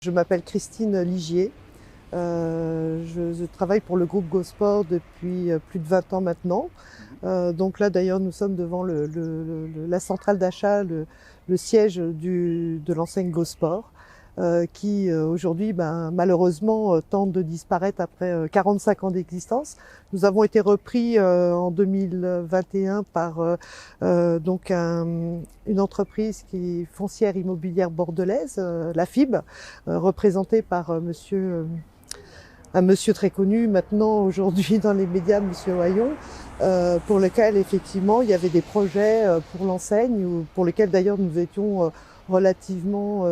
Je m'appelle Christine Ligier. Je travaille pour le groupe GoSport depuis plus de 20 ans maintenant. Donc là d'ailleurs nous sommes devant la centrale d'achat, le siège de l'enseigne GoSport, qui aujourd'hui malheureusement tente de disparaître après 45 ans d'existence. Nous avons été repris en 2021 par donc une entreprise qui est foncière immobilière bordelaise, la FIB, représentée par un monsieur très connu maintenant aujourd'hui dans les médias, monsieur Oyon, pour lequel effectivement il y avait des projets pour l'enseigne, pour lesquels d'ailleurs nous étions relativement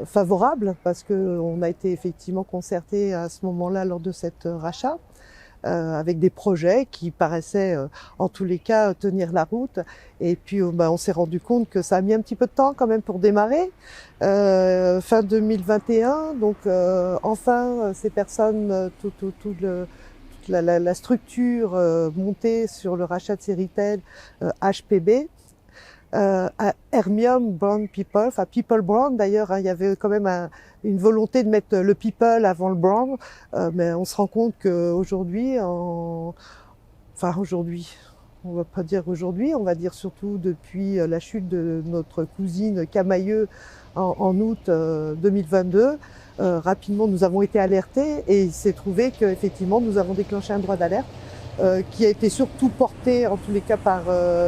favorables, parce qu'on a été effectivement concertés à ce moment-là lors de cet rachat, avec des projets qui paraissaient en tous les cas tenir la route. Et puis on s'est rendu compte que ça a mis un petit peu de temps quand même pour démarrer. Fin 2021, donc enfin ces personnes, toute la structure montée sur le rachat de Seritel, HPB, Hermium Brand People, enfin People Brand d'ailleurs, il y avait quand même une volonté de mettre le people avant le brand, mais on se rend compte qu'aujourd'hui, on va pas dire aujourd'hui, on va dire surtout depuis la chute de notre cousine Camailleux en août 2022, rapidement nous avons été alertés et il s'est trouvé qu'effectivement nous avons déclenché un droit d'alerte qui a été surtout porté en tous les cas par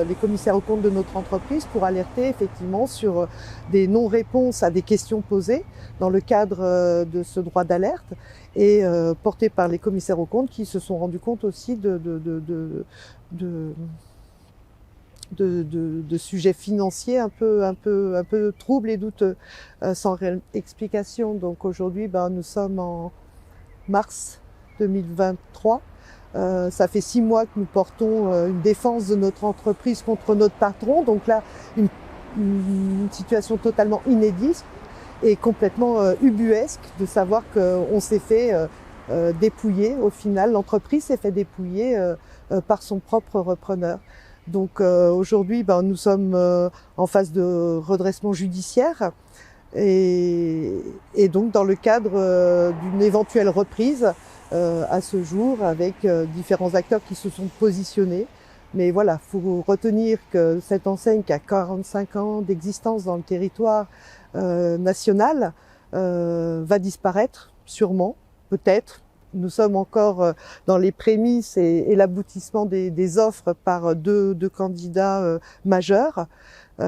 les commissaires aux comptes de notre entreprise pour alerter effectivement sur des non-réponses à des questions posées dans le cadre de ce droit d'alerte, et porté par les commissaires aux comptes qui se sont rendus compte aussi de sujets financiers un peu troubles et douteux, sans réelle explication. Donc aujourd'hui, nous sommes en mars 2023. Ça fait 6 mois que nous portons une défense de notre entreprise contre notre patron. Donc là, une situation totalement inédite et complètement ubuesque de savoir qu'on s'est fait dépouiller. Au final, l'entreprise s'est fait dépouiller par son propre repreneur. Donc aujourd'hui, nous sommes en phase de redressement judiciaire et donc dans le cadre d'une éventuelle reprise à ce jour avec différents acteurs qui se sont positionnés. Mais voilà, faut retenir que cette enseigne qui a 45 ans d'existence dans le territoire national va disparaître, sûrement, peut-être. Nous sommes encore dans les prémices et l'aboutissement des offres par deux candidats majeurs. J'ai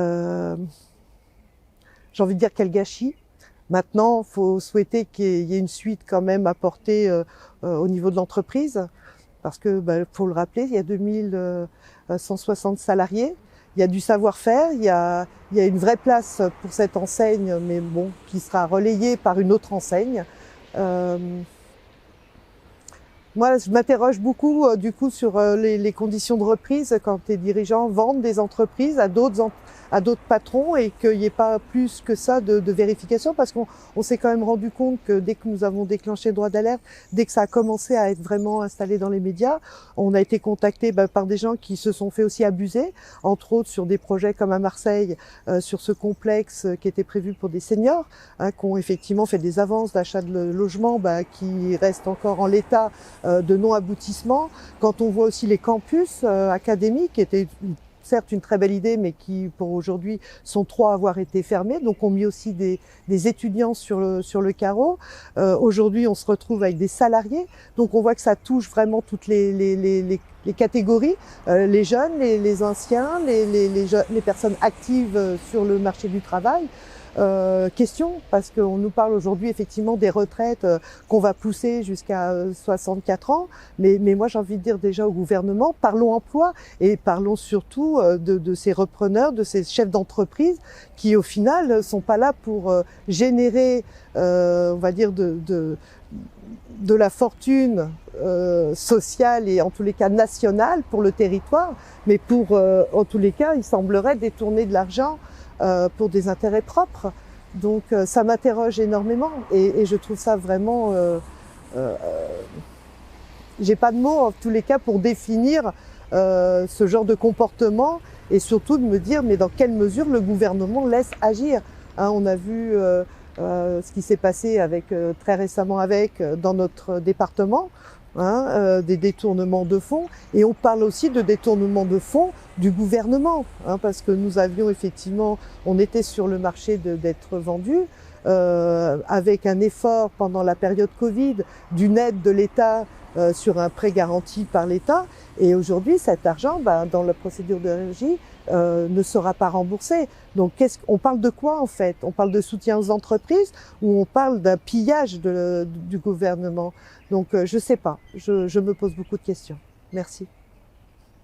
envie de dire quel gâchis. Maintenant, il faut souhaiter qu'il y ait une suite quand même apportée au niveau de l'entreprise, parce que, faut le rappeler, il y a 2160 salariés, il y a du savoir-faire, il y a une vraie place pour cette enseigne, mais bon, qui sera relayée par une autre enseigne. Moi, je m'interroge beaucoup du coup sur les conditions de reprise quand les dirigeants vendent des entreprises à d'autres patrons et qu'il n'y ait pas plus que ça de vérification, parce qu'on s'est quand même rendu compte que dès que nous avons déclenché le droit d'alerte, dès que ça a commencé à être vraiment installé dans les médias, on a été contacté par des gens qui se sont fait aussi abuser, entre autres sur des projets comme à Marseille, sur ce complexe qui était prévu pour des seniors, qui ont effectivement fait des avances d'achat de logements qui restent encore en l'état de non-aboutissement. Quand on voit aussi les campus académiques, qui étaient certes une très belle idée, mais qui pour aujourd'hui sont 3 à avoir été fermés, donc on mis aussi des étudiants sur le carreau. Aujourd'hui on se retrouve avec des salariés, donc on voit que ça touche vraiment toutes les catégories, les jeunes, les anciens, les personnes actives sur le marché du travail. Question, parce qu'on nous parle aujourd'hui effectivement des retraites qu'on va pousser jusqu'à 64 ans, mais moi j'ai envie de dire déjà au gouvernement, parlons emploi et parlons surtout de ces repreneurs, de ces chefs d'entreprise qui au final sont pas là pour générer, on va dire de la fortune sociale et en tous les cas nationale pour le territoire, mais pour en tous les cas il semblerait détourner de l'argent pour des intérêts propres. Donc ça m'interroge énormément et je trouve ça vraiment... j'ai pas de mots en tous les cas pour définir ce genre de comportement et surtout de me dire mais dans quelle mesure le gouvernement laisse agir. On a vu ce qui s'est passé avec très récemment dans notre département, des détournements de fonds, et on parle aussi de détournements de fonds du gouvernement, parce que nous avions effectivement, on était sur le marché d'être vendus, avec un effort pendant la période Covid d'une aide de l'État sur un prêt garanti par l'État, et aujourd'hui cet argent, dans la procédure de régie, ne sera pas remboursé. Donc on parle de quoi en fait? On parle de soutien aux entreprises ou on parle d'un pillage du gouvernement? Donc je sais pas, je me pose beaucoup de questions. Merci.